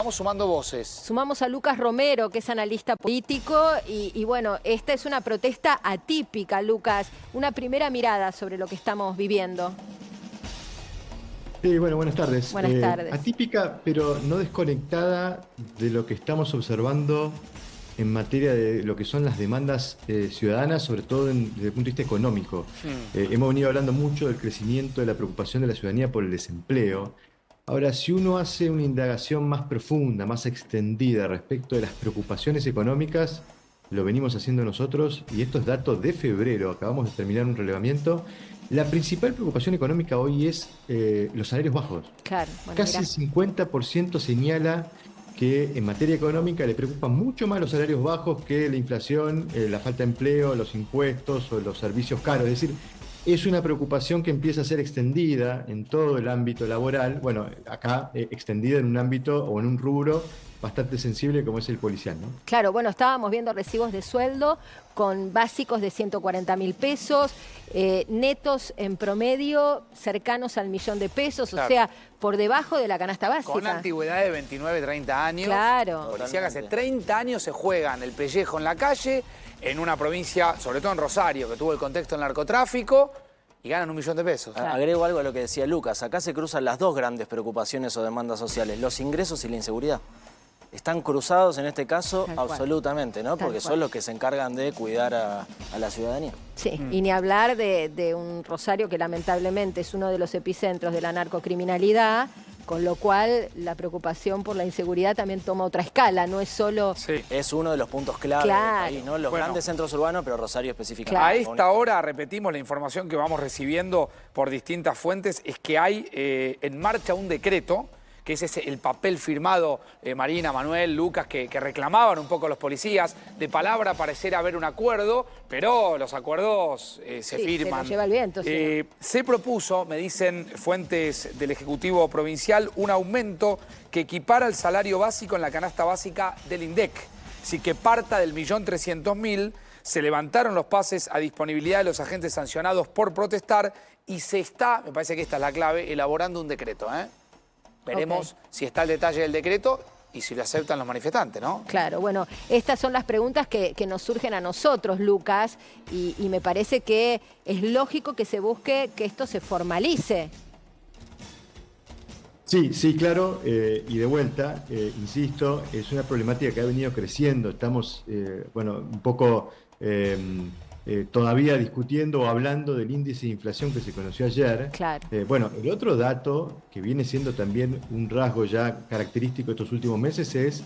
Vamos sumando voces. Sumamos a Lucas Romero, que es analista político, y bueno, esta es una protesta atípica, Lucas. Una primera mirada sobre lo que estamos viviendo. Sí, bueno, buenas tardes. Buenas tardes. Atípica, pero no desconectada de lo que estamos observando en materia de lo que son las demandas ciudadanas, sobre todo desde el punto de vista económico. Hemos venido hablando mucho del crecimiento, de la preocupación de la ciudadanía por el desempleo. Ahora, si uno hace una indagación más profunda, más extendida respecto de las preocupaciones económicas, lo venimos haciendo nosotros, y estos datos de febrero, acabamos de terminar un relevamiento. La principal preocupación económica hoy es los salarios bajos. Claro, bueno, Casi el 50% señala que en materia económica le preocupan mucho más los salarios bajos que la inflación, la falta de empleo, los impuestos o los servicios caros. Es decir, es una preocupación que empieza a ser extendida en todo el ámbito laboral, bueno, acá extendida en un ámbito o en un rubro bastante sensible como es el policial, ¿no? Claro, bueno, estábamos viendo recibos de sueldo con básicos de 140.000 pesos, netos en promedio cercanos al $1.000.000, Claro. O sea, por debajo de la canasta básica. Con antigüedad de 29, 30 años. Claro. Policía que hace 30 años se juegan el pellejo en la calle, en una provincia, sobre todo en Rosario, que tuvo el contexto del narcotráfico, y ganan $1.000.000. Claro. Agrego algo a lo que decía Lucas. Acá se cruzan las dos grandes preocupaciones o demandas sociales, los ingresos y la inseguridad. Están cruzados en este caso Tal cual. Absolutamente, ¿no? Tal Porque cual. son los que se encargan de cuidar a la ciudadanía. Sí, y ni hablar de un Rosario que lamentablemente es uno de los epicentros de la narcocriminalidad, con lo cual la preocupación por la inseguridad también toma otra escala, no es solo... Sí. Es uno de los puntos clave Claro. del país, ¿no? Los Bueno. grandes centros urbanos, pero Rosario específicamente. Claro. A esta hora, repetimos la información que vamos recibiendo por distintas fuentes, es que hay en marcha un decreto, que es ese, el papel firmado, Marina, Manuel, Lucas, que reclamaban un poco los policías. De palabra pareciera haber un acuerdo, pero los acuerdos se Sí, firman. se lo lleva el viento, sí. Se propuso, me dicen fuentes del Ejecutivo Provincial, un aumento que equipara el salario básico en la canasta básica del INDEC. Así que parta del 1.300.000, se levantaron los pases a disponibilidad de los agentes sancionados por protestar y se está, me parece que esta es la clave, elaborando un decreto, Veremos si está el detalle del decreto y si lo aceptan los manifestantes, ¿no? Claro, bueno, estas son las preguntas que nos surgen a nosotros, Lucas, y me parece que es lógico que se busque que esto se formalice. Sí, sí, claro, y de vuelta, insisto, es una problemática que ha venido creciendo. Estamos, bueno, un poco todavía discutiendo o hablando del índice de inflación que se conoció ayer. Claro. Bueno, el otro dato que viene siendo también un rasgo ya característico de estos últimos meses es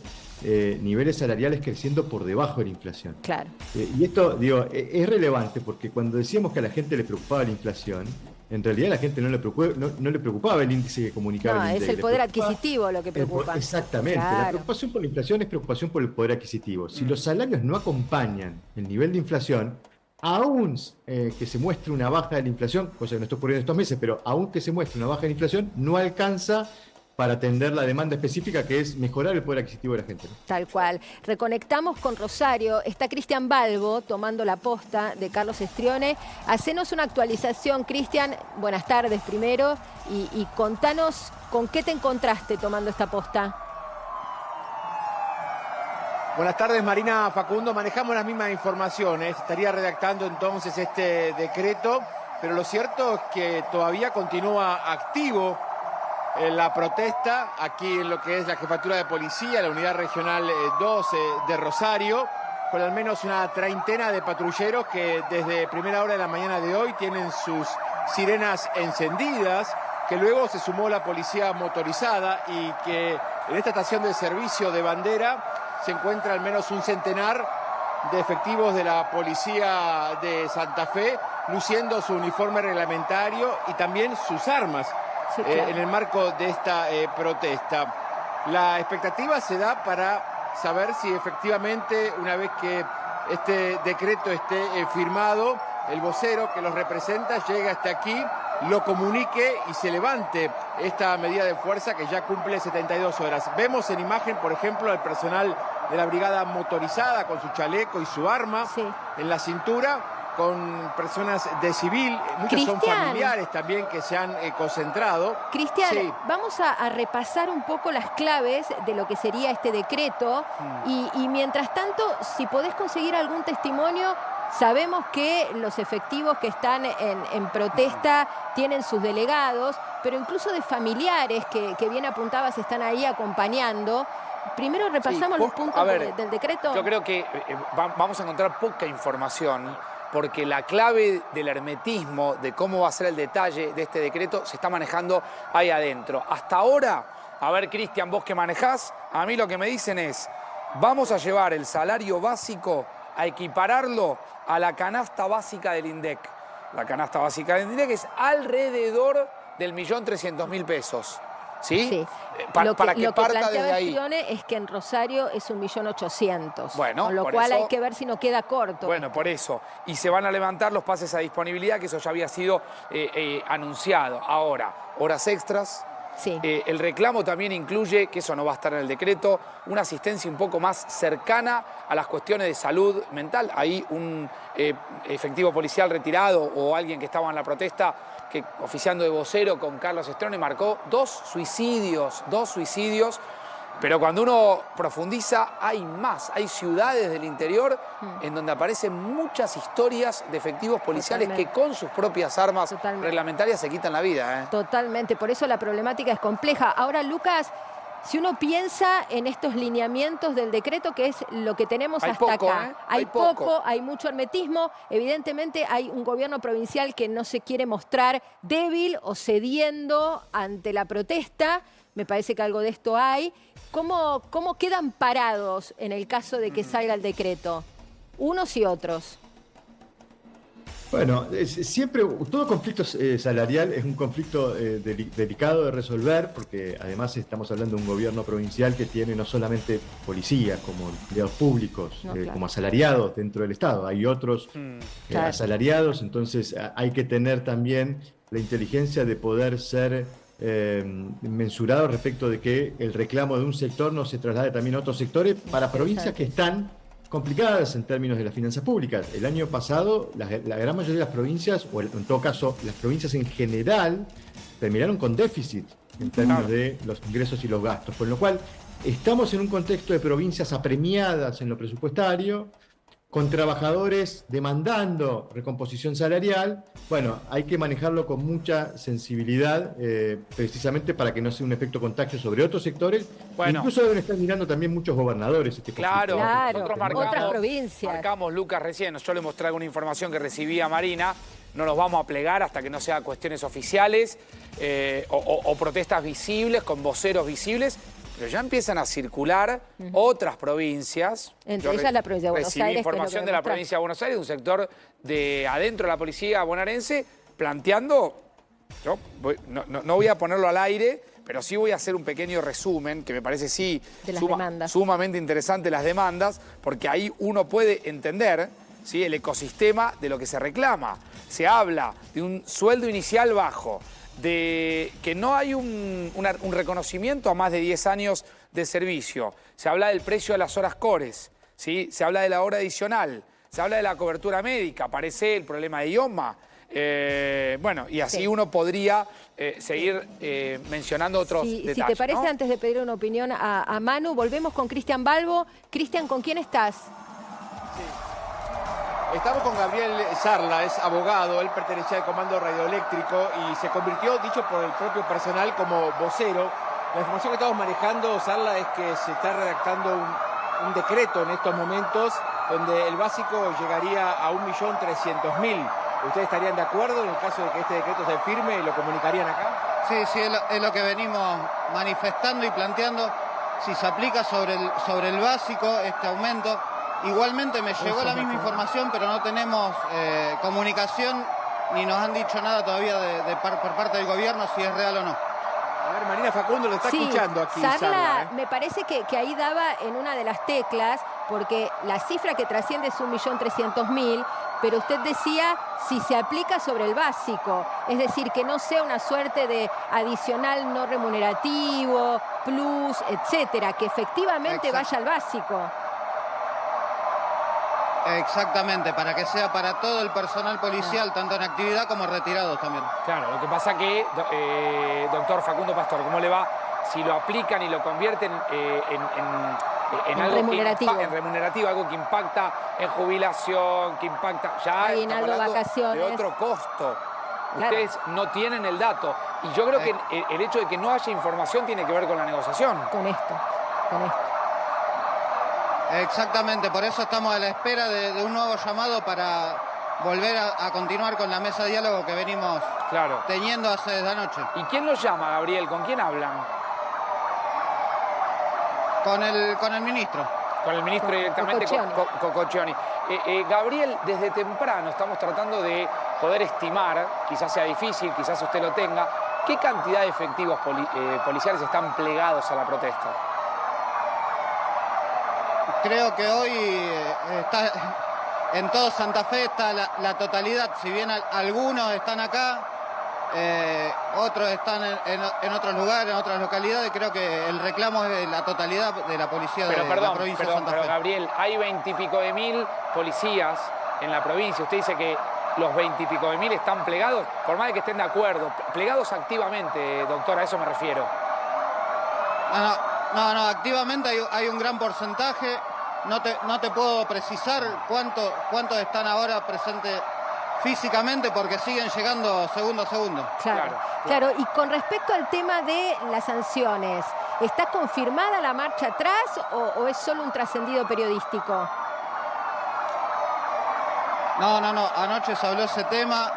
niveles salariales creciendo por debajo de la inflación. Claro. Y esto, digo, es relevante porque cuando decíamos que a la gente le preocupaba la inflación, en realidad a la gente no le preocupaba el índice que comunicaba No, el es INDEC, el le poder preocupaba adquisitivo lo que preocupa. Exactamente, la Claro. preocupación por la inflación es preocupación por el poder adquisitivo. Si los salarios no acompañan el nivel de inflación, aún que se muestre una baja de la inflación, cosa que no está ocurriendo estos meses, pero aún que se muestre una baja de la inflación, no alcanza para atender la demanda específica, que es mejorar el poder adquisitivo de la gente, ¿no? Tal cual. Reconectamos con Rosario. Está Cristian Balbo tomando la posta de Carlos Estrione. Hacenos una actualización, Cristian. Buenas tardes primero. Y contanos con qué te encontraste tomando esta posta. Buenas tardes, Marina, Facundo. Manejamos las mismas informaciones. Estaría redactando entonces este decreto, pero lo cierto es que todavía continúa activo la protesta aquí en lo que es la Jefatura de Policía, la Unidad Regional 2 de Rosario, con al menos una treintena de patrulleros que desde primera hora de la mañana de hoy tienen sus sirenas encendidas, que luego se sumó la policía motorizada y que en esta estación de servicio de bandera se encuentra al menos un centenar de efectivos de la policía de Santa Fe, luciendo su uniforme reglamentario y también sus armas. Sí, claro. En el marco de esta protesta. La expectativa se da para saber si efectivamente, una vez que este decreto esté firmado, el vocero que los representa llegue hasta aquí, lo comunique y se levante esta medida de fuerza que ya cumple 72 horas. Vemos en imagen, por ejemplo, al personal de la brigada motorizada con su chaleco y su arma Sí. en la cintura, con personas de civil, muchos son familiares también que se han concentrado. Cristian, Sí. vamos a repasar un poco las claves de lo que sería este decreto y mientras tanto, si podés conseguir algún testimonio, sabemos que los efectivos que están en protesta tienen sus delegados, pero incluso de familiares que bien apuntabas están ahí acompañando. Primero repasamos los puntos del decreto. Yo creo que vamos a encontrar poca información porque la clave del hermetismo, de cómo va a ser el detalle de este decreto, se está manejando ahí adentro. Hasta ahora, a ver, Cristian, vos que manejás, a mí lo que me dicen es, vamos a llevar el salario básico a equipararlo a la canasta básica del INDEC. La canasta básica del INDEC es alrededor del 1.300.000 pesos. ¿Sí? Sí. Para que lo que parta planteaba desde ahí. Strione es que en Rosario es 1.800.000. Bueno, con lo por cual eso, hay que ver si no queda corto. Bueno, por eso. Y se van a levantar los pases a disponibilidad, que eso ya había sido anunciado. Ahora, horas extras. Sí. El reclamo también incluye, que eso no va a estar en el decreto, una asistencia un poco más cercana a las cuestiones de salud mental. Ahí un efectivo policial retirado o alguien que estaba en la protesta, que oficiando de vocero con Carlos Strione, marcó 2 suicidios, pero cuando uno profundiza hay más, hay ciudades del interior en donde aparecen muchas historias de efectivos policiales que con sus propias armas reglamentarias se quitan la vida. Totalmente, por eso la problemática es compleja. Ahora, Lucas, si uno piensa en estos lineamientos del decreto, que es lo que tenemos hasta acá, hay poco, hay mucho hermetismo, evidentemente hay un gobierno provincial que no se quiere mostrar débil o cediendo ante la protesta, me parece que algo de esto hay. ¿Cómo quedan parados en el caso de que salga el decreto? Unos y otros. Bueno, siempre, todo conflicto salarial es un conflicto delicado de resolver, porque además estamos hablando de un gobierno provincial que tiene no solamente policías como empleados públicos, como asalariados dentro del Estado, hay otros asalariados, entonces hay que tener también la inteligencia de poder ser mensurado respecto de que el reclamo de un sector no se traslade también a otros sectores para provincias que están complicadas en términos de las finanzas públicas. El año pasado, la gran mayoría de las provincias, o en todo caso, las provincias en general, terminaron con déficit en términos de los ingresos y los gastos. Con lo cual, estamos en un contexto de provincias apremiadas en lo presupuestario, con trabajadores demandando recomposición salarial. Bueno, hay que manejarlo con mucha sensibilidad, precisamente para que no sea un efecto contagio sobre otros sectores. Bueno, incluso deben estar mirando también muchos gobernadores. Claro, nosotros otras provincias. Marcamos, Lucas, recién, yo le mostré alguna información que recibía Marina, no nos vamos a plegar hasta que no sea cuestiones oficiales o protestas visibles, con voceros visibles. Pero ya empiezan a circular otras provincias. Entre ellas la provincia de Buenos Aires. Recibí información de la provincia de Buenos Aires, de un sector de adentro de la policía bonaerense, planteando, no voy a ponerlo al aire, pero sí voy a hacer un pequeño resumen, que me parece sumamente interesante las demandas, porque ahí uno puede entender, ¿sí?, el ecosistema de lo que se reclama. Se habla de un sueldo inicial bajo, de que no hay un reconocimiento a más de 10 años de servicio. Se habla del precio de las horas cores, ¿sí? Se habla de la hora adicional, se habla de la cobertura médica, aparece el problema de idioma. Bueno, y así uno podría seguir mencionando otros detalles. Si te parece, ¿no? Antes de pedir una opinión a Manu, volvemos con Cristian Balbo. Cristian, ¿con quién estás? Estamos con Gabriel Sarla, es abogado, él pertenecía al Comando Radioeléctrico y se convirtió, dicho por el propio personal, como vocero. La información que estamos manejando, Sarla, es que se está redactando un decreto en estos momentos donde el básico llegaría a 1.300.000. ¿Ustedes estarían de acuerdo en el caso de que este decreto se firme y lo comunicarían acá? Sí, es lo que venimos manifestando y planteando. Si se aplica sobre el básico este aumento. Igualmente me llegó la misma información, pero no tenemos comunicación ni nos han dicho nada todavía por parte del gobierno si es real o no. A ver, Marina Facundo lo está escuchando aquí. Sarla, me parece que ahí daba en una de las teclas, porque la cifra que trasciende es 1.300.000, pero usted decía si se aplica sobre el básico, es decir, que no sea una suerte de adicional no remunerativo, plus, etcétera, que efectivamente vaya al básico. Exactamente, para que sea para todo el personal policial, tanto en actividad como retirados también. Claro, lo que pasa que, doctor Facundo Pastor, ¿cómo le va? Si lo aplican y lo convierten en algo remunerativo. En remunerativo, algo que impacta en jubilación, que impacta ya Aguinaldo, estamos hablando vacaciones. de otro costo. Claro. Ustedes no tienen el dato. Y yo creo que el hecho de que no haya información tiene que ver con la negociación. Con esto. Exactamente, por eso estamos a la espera de un nuevo llamado para volver a continuar con la mesa de diálogo que venimos teniendo desde anoche. ¿Y quién los llama, Gabriel? ¿Con quién hablan? Con el ministro. Con el ministro directamente, Cococcioni. Gabriel, desde temprano estamos tratando de poder estimar, quizás sea difícil, quizás usted lo tenga, ¿qué cantidad de efectivos policiales están plegados a la protesta? Creo que hoy está en todo Santa Fe está la totalidad, si bien algunos están acá, otros están en otros lugares, en otras localidades. Creo que el reclamo es de la totalidad de la policía de la provincia de Santa Fe. Pero Gabriel, hay 20 y pico de mil policías en la provincia. Usted dice que los 20 y pico de mil están plegados, por más de que estén de acuerdo, plegados activamente, doctor, a eso me refiero. No, activamente hay un gran porcentaje. No te puedo precisar cuántos están ahora presentes físicamente porque siguen llegando segundo a segundo. Claro. Y con respecto al tema de las sanciones, ¿está confirmada la marcha atrás o es solo un trascendido periodístico? No. Anoche se habló ese tema.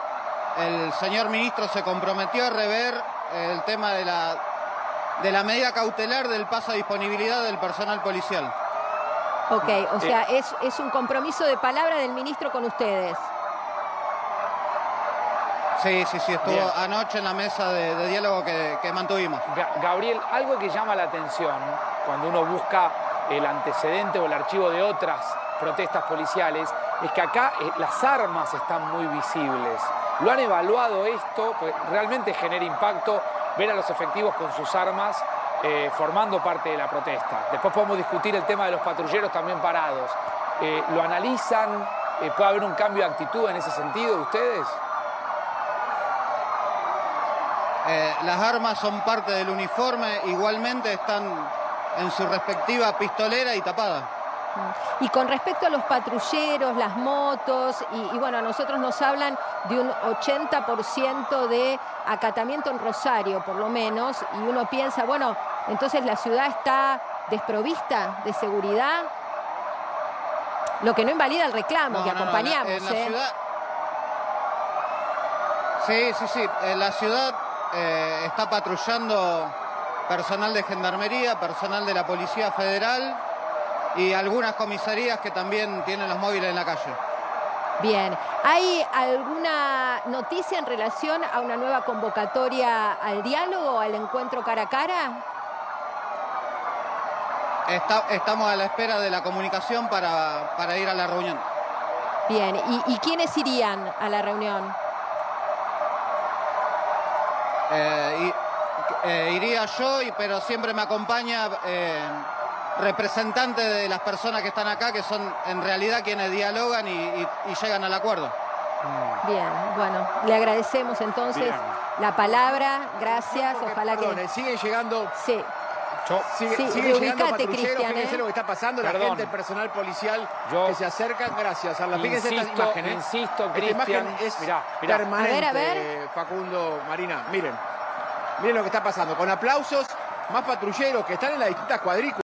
El señor ministro se comprometió a rever el tema de la medida cautelar del paso a disponibilidad del personal policial. Ok, o sea, es un compromiso de palabra del ministro con ustedes. Sí, estuvo anoche en la mesa de diálogo que mantuvimos. Gabriel, algo que llama la atención cuando uno busca el antecedente o el archivo de otras protestas policiales es que acá las armas están muy visibles. ¿Lo han evaluado esto? Pues realmente genera impacto ver a los efectivos con sus armas formando parte de la protesta. Después podemos discutir el tema de los patrulleros también parados. ¿Lo analizan? ¿Puede haber un cambio de actitud en ese sentido de ustedes? Las armas son parte del uniforme, igualmente están en su respectiva pistolera y tapada. Y con respecto a los patrulleros, las motos, y bueno, a nosotros nos hablan de un 80% de acatamiento en Rosario, por lo menos, y uno piensa, bueno, entonces la ciudad está desprovista de seguridad, lo que no invalida el reclamo que acompañamos. En la ciudad... Sí, en la ciudad está patrullando personal de gendarmería, personal de la Policía Federal y algunas comisarías que también tienen los móviles en la calle. Bien, ¿hay alguna noticia en relación a una nueva convocatoria al diálogo, al encuentro cara a cara? Estamos a la espera de la comunicación para ir a la reunión. Bien, ¿y quiénes irían a la reunión? Iría yo, pero siempre me acompaña representantes de las personas que están acá, que son en realidad quienes dialogan y llegan al acuerdo. Bien, bueno, le agradecemos entonces la palabra, gracias, ojalá que... Siguen llegando... Sí. Siguen llegando reubicate, patrulleros, Cristian, fíjense lo que está pasando, la gente, el personal policial que se acercan, gracias. Fíjense esta imagen, Insisto, Cristian. Esta imagen es permanente, a ver. Facundo, Marina, miren lo que está pasando, con aplausos, más patrulleros que están en las distintas cuadrículas.